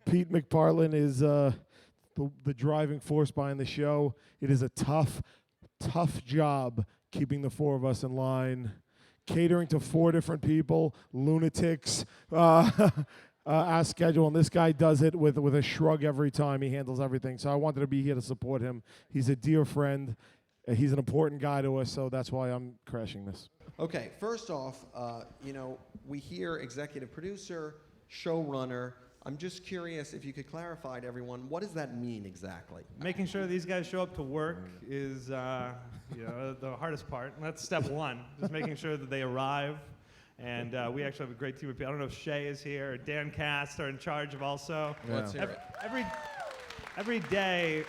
Pete McPartland is the driving force behind the show. It is a tough job keeping the four of us in line, catering to four different people, lunatics, our schedule, and this guy does it with a shrug every time. He handles everything. So I wanted to be here to support him. He's a dear friend. He's an important guy to us, so that's why I'm crashing this. Okay, first off, we hear executive producer, showrunner. I'm just curious if you could clarify to everyone, what does that mean exactly? Making sure these guys show up to work is the hardest part. And that's step one, just making sure that they arrive. And we actually have a great team of people. I don't know if Shay is here or Dan Cast are in charge of also. Yeah. Let's hear it. Every day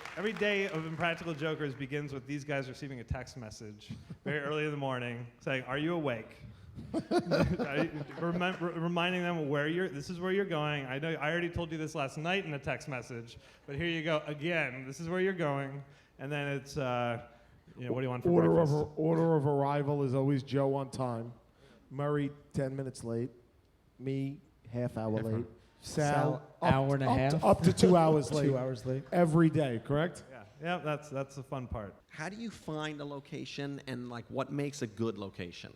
of Impractical Jokers begins with these guys receiving a text message very early in the morning saying, "Are you awake?" Reminding them this is where you're going. I know I already told you this last night in a text message, but here you go again. This is where you're going, and then it's what do you want for breakfast? Order of arrival is always Joe on time, Murray 10 minutes late, me half hour late, Sal hour and a half, up to 2 hours late. 2 hours late every day. Correct? Yeah. That's the fun part. How do you find a location, and what makes a good location?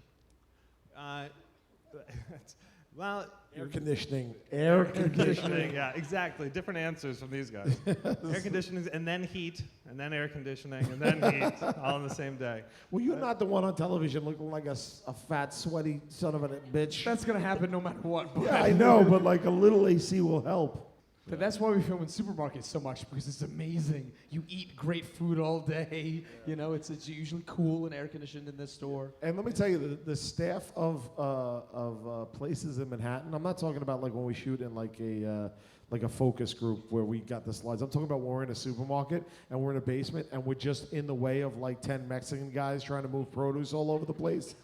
Well, air conditioning. Yeah, exactly. Different answers from these guys. Air conditioning, and then heat, and then air conditioning, and then heat, all on the same day. Well, you're not the one on television looking like a fat, sweaty son of a bitch. That's gonna happen no matter what. Yeah, I know, but a little AC will help. But that's why we film in supermarkets so much, because it's amazing. You eat great food all day. You know, it's usually cool and air conditioned in this store. And let me tell you, the staff of places in Manhattan. I'm not talking about when we shoot in a focus group where we got the slides. I'm talking about when we're in a supermarket and we're in a basement and we're just in the way of 10 Mexican guys trying to move produce all over the place.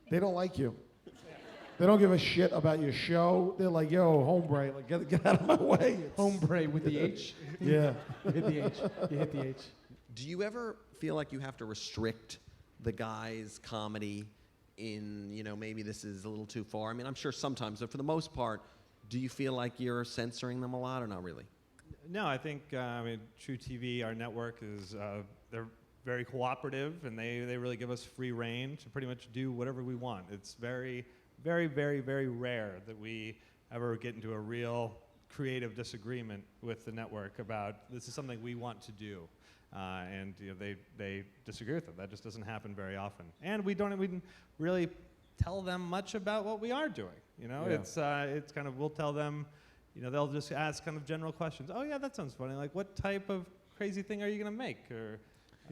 They don't like you. They don't give a shit about your show. They're like, yo, hombre, get out of my way. Hombre with the H. Yeah. You hit the H. You hit the H. Do you ever feel like you have to restrict the guy's comedy in, maybe this is a little too far? I mean, I'm sure sometimes, but for the most part, do you feel like you're censoring them a lot or not really? No, I think, truTV, our network, is they're very cooperative, and they really give us free reign to pretty much do whatever we want. It's very, very, very, very rare that we ever get into a real creative disagreement with the network about this is something we want to do, and they disagree with it. That just doesn't happen very often, and we don't really tell them much about what we are doing. It's kind of, we'll tell them, they'll just ask kind of general questions. Oh yeah, that sounds funny. What type of crazy thing are you gonna make? Or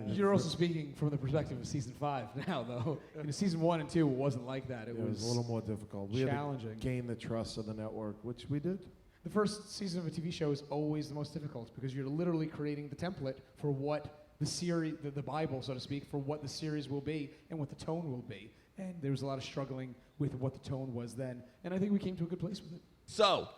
you're also speaking from the perspective of season 5 now, though. Season 1 and 2 wasn't like that. It was a little more difficult. We challenging. had to gain the trust of the network, which we did. The first season of a TV show is always the most difficult because you're literally creating the template for what the series, the Bible, so to speak, for what the series will be and what the tone will be. And there was a lot of struggling with what the tone was then. And I think we came to a good place with it. So,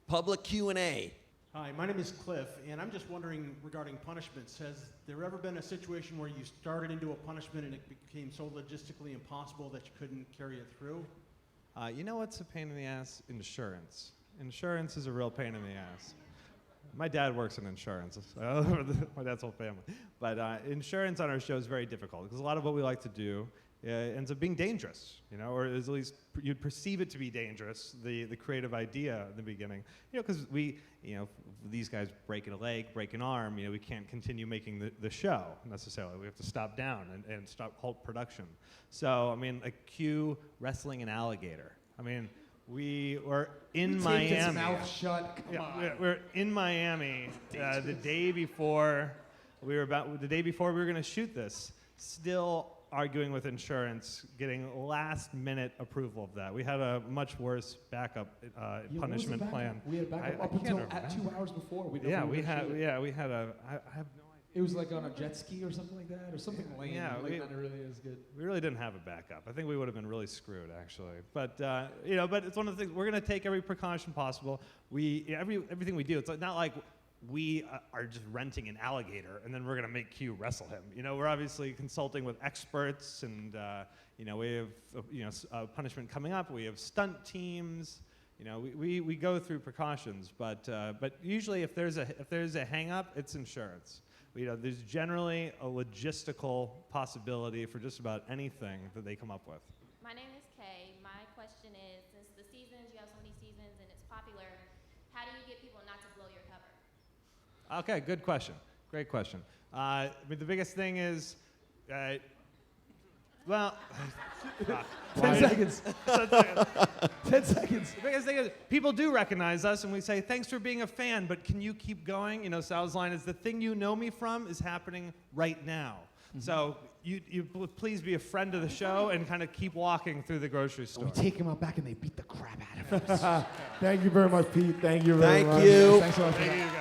public Q&A. Hi, my name is Cliff, and I'm just wondering regarding punishments. Has there ever been a situation where you started into a punishment and it became so logistically impossible that you couldn't carry it through? You know what's a pain in the ass? Insurance. Insurance is a real pain in the ass. My dad works in insurance. My dad's whole family. But insurance on our show is very difficult because a lot of what we like to do ends up being dangerous, or at least you'd perceive it to be dangerous, the creative idea in the beginning, because these guys break a leg, break an arm, we can't continue making the show necessarily. We have to stop down and halt production. So, Q wrestling an alligator. We were in Miami. Taped his mouth shut. Come on. We're in Miami the day before we were going to shoot this. Still arguing with insurance, getting last-minute approval of that. We had a much worse backup punishment plan. We had backup up until 2 hours before. We had I have no idea. It was on a jet ski or something like that, or something lame. Yeah, that really is good. We really didn't have a backup. I think we would have been really screwed, actually. But but it's one of the things. We're going to take every precaution possible. Everything we do. It's not like we are just renting an alligator and then we're going to make Q wrestle him. We're obviously consulting with experts, and we have punishment coming up. We have stunt teams. You know, we go through precautions, but usually if there's a hang-up, it's insurance. You know, there's generally a logistical possibility for just about anything that they come up with. My name is Kay. My question is, since the seasons, you have so many seasons and it's popular, how do you get people not to blow your cover? Okay, good question. Great question. I mean, the biggest thing is, well, 10 seconds. 10 seconds. The biggest thing is people do recognize us, and we say, thanks for being a fan, but can you keep going? You know, Sal's line is, the thing you know me from is happening right now. So you please be a friend of the show and kind of keep walking through the grocery store. We take him out back and they beat the crap out of us. Thank you very much, Pete. Thank you very much. Thank you. Thanks a lot for Thank that. you, guys.